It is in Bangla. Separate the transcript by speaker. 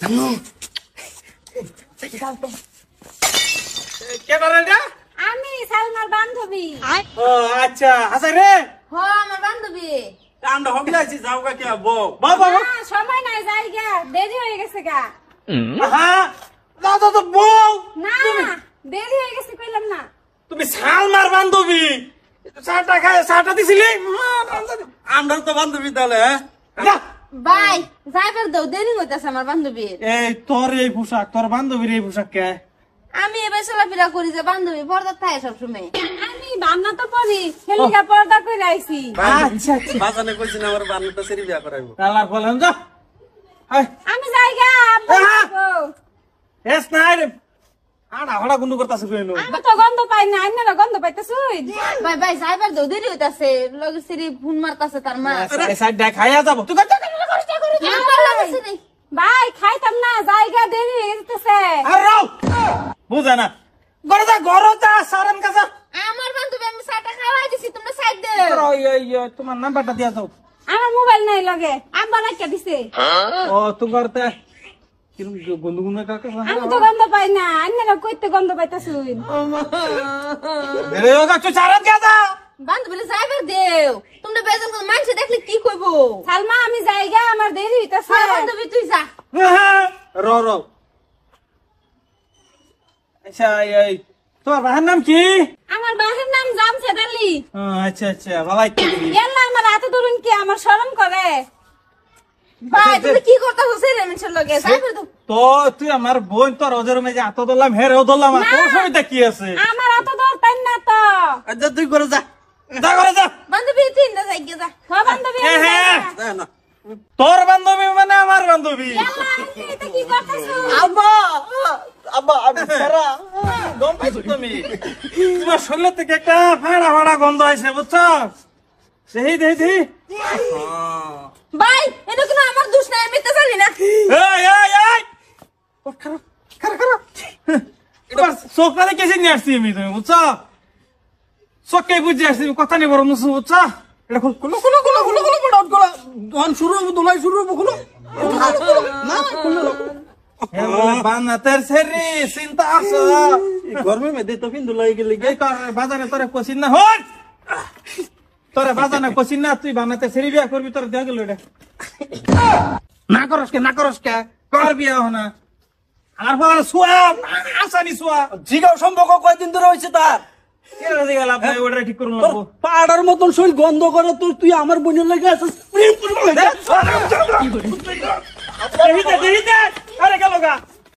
Speaker 1: জানো
Speaker 2: কে করে এটা?
Speaker 3: আমি সালমার বান্ধবী।
Speaker 2: ও আচ্ছা হাসাই রে
Speaker 3: হ আমার বান্ধবী।
Speaker 1: আমরা হবিলাইছি যাও কা কে বউ
Speaker 2: বাবা
Speaker 3: না সময় নাই যাই গা দেরি হয়ে গেছে গা।
Speaker 2: হ্যাঁ দাদা তো বউ
Speaker 3: না দেরি হয়ে গেছে কইলাম না।
Speaker 2: তুমি সালমার বান্ধবী চাটা খায় চাটা দিছিলি
Speaker 1: আমরা তো বান্ধবী তাহলে
Speaker 3: ভাই যাইবার দাও দেরি হইতাছে আমার বান্ধবীর।
Speaker 2: এই তোর এই পোশাক তোর বান্ধবীর এই পোশাক কে
Speaker 3: আমি এবার চলাফেরা করি যে বান্ধবী পর্দা থাকে সবসময়। আমি বান্না তো পড়ি হেলিকা পর্দা করে আইছি।
Speaker 2: আচ্ছা আচ্ছা
Speaker 1: বাজানে কইছি না আমার বান্ধবীটা সেরি বিয়া করাইবো
Speaker 2: আল্লাহর বলেন যা
Speaker 3: আমি যাই গা
Speaker 2: এস নাই রে আড়া হড়া গুন্ডু করতাছে কইনো
Speaker 3: আমি তো গন্ধ পাই না আইনারা গন্ধ পাইতাছুই। ভাই ভাই যাইবার দাও দেরি হইতাছে লগে সিরি ফোন মারতাছে তার মা।
Speaker 2: এই সাইড দেখ খাইয়া যাব তুই
Speaker 3: আমার লাগে সিরি ভাই খাইতাম না জায়গা দেরি হয়ে যেতেছে।
Speaker 2: আর রাও বুঝা না গরজা সারান কাজা
Speaker 3: আমার বান্ধবী আমি চাটা খাওয়াই দিছি তোমরা সাইড দাও।
Speaker 2: তোমার নাম্বারটা দিয়া দাও
Speaker 3: আমার মোবাইল নাই লগে আব্বা রাখা দিছে।
Speaker 2: ও তোমার তে কিরম গন্ধ গন্ধ কাকা
Speaker 3: আমি তো গন্ধ পাই না আইনারা কইতে গন্ধ পাইতাছুই।
Speaker 2: রে ওগা তুই সারান কাজা
Speaker 3: বান্ধবী যাইবার দেও তোমরা বেজন কোন মানুষ দেখলে কি কইবো। সালমা আমি যাইগা আমার দেরি হইতাছে। বান্ধবী তুই যা
Speaker 2: র র আচ্ছা এই তোমার বাবার নাম কি
Speaker 3: আমার বাহের নাম জামশেদ আলী।
Speaker 2: আচ্ছা আচ্ছা ভালাই কি
Speaker 3: ইয়াল্লা আমার হাতে ধরুন কি আমার শরম করে। ভাই তুমি কি করতাছো সেরে মানুষের লগে যাইবার দাও।
Speaker 2: তো তুই আমার বোন তোর ওদের মেজে হাত ধরলাম হেরেও ধরলাম আর তোর সবিতা কি আছে
Speaker 3: আমার হাতে ধরতেন না তো।
Speaker 1: আচ্ছা তুই করে যা
Speaker 2: যা করে যা
Speaker 3: বান্ধবী তুই না যাই যা। হ্যাঁ বান্ধবী আমি যাই গা।
Speaker 1: যা না
Speaker 2: তোর বান্ধবী মানে আমার বান্ধবী
Speaker 3: ইয়াল্লা আমি এটা কি করতাছো।
Speaker 2: আব্বা আব্বা আমি সারা গম পাইছো তুমি তোমার শরীর থেকে একটা ফাড়া ফাড়া গন্ধ আছে বুঝছো সেই দেই
Speaker 3: ভাই এটা কোনো আমার দোষ নাই আমি তো জানি না।
Speaker 2: এই এই এই ও খারাপ খারাপ খারাপ এটা চোখটা দেখে নিয়ে আসছি আমি তুমি বুঝছো চোখে বুঝে আসছি কথা নেই বড় মুসু বুঝছো এটা খুলো খুলো খুলো খুলো খুলো খুলো খুলো খুলো
Speaker 1: দোকান শুরু হবে দোলাই শুরু হবে খুলো না খুলো
Speaker 2: বানাতের সেরি চিন্তা আছে
Speaker 1: গরমে মেদে তো পিন দোলাই গেলে
Speaker 2: এই তোর বাজারে তোরে কছিন না হট তোরে বাজারে কছিন না তুই বানাতে সেরি বিয়া করবি তোর দেয়া গেল এটা না করস কে কর বিয়া হনা আর পর সুয়া আসানি সুয়া
Speaker 1: জিগাও সম্পর্ক কয়দিন ধরে হইছে তার
Speaker 2: কেন দিগা লাভ নাই ওটা ঠিক করুন
Speaker 1: তোর
Speaker 2: লাগবো
Speaker 1: পাড়ার মতন শরীর গন্ধ করে তুই আমার বোনের লাগে আছিস প্রেম করবো
Speaker 2: দেহিতে আরে গেল গা